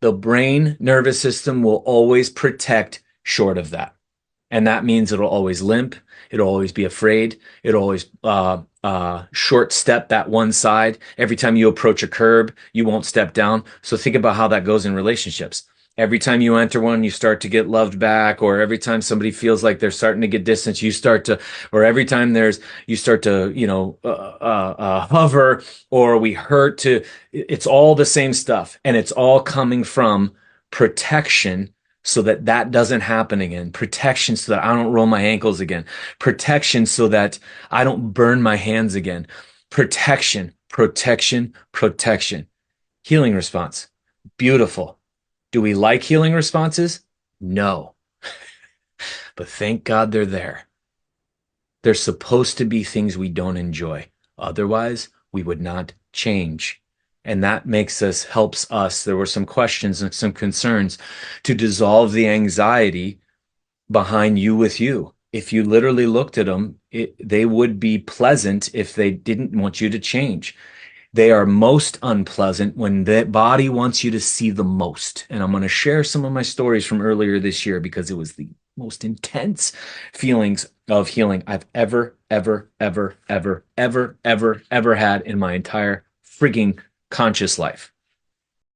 The brain nervous system will always protect short of that. And that means it'll always limp. It'll always be afraid. It'll always short step that one side. Every time you approach a curb, you won't step down. So think about how that goes in relationships. Every time you enter one, you start to get loved back, or every time somebody feels like they're starting to get distance, you start to, or every time you start to, hover, or we hurt to, it's all the same stuff. And it's all coming from protection so that that doesn't happen again. Protection so that I don't roll my ankles again. Protection so that I don't burn my hands again. Protection, protection, protection. Healing response. Beautiful. Do we like healing responses? No. But thank God they're there. They're supposed to be things we don't enjoy. Otherwise, we would not change. And that helps us. There were some questions and some concerns to dissolve the anxiety behind you with you. If you literally looked at them, they would be pleasant if they didn't want you to change. They are most unpleasant when the body wants you to see the most. And I'm going to share some of my stories from earlier this year because it was the most intense feelings of healing I've ever had in my entire freaking conscious life.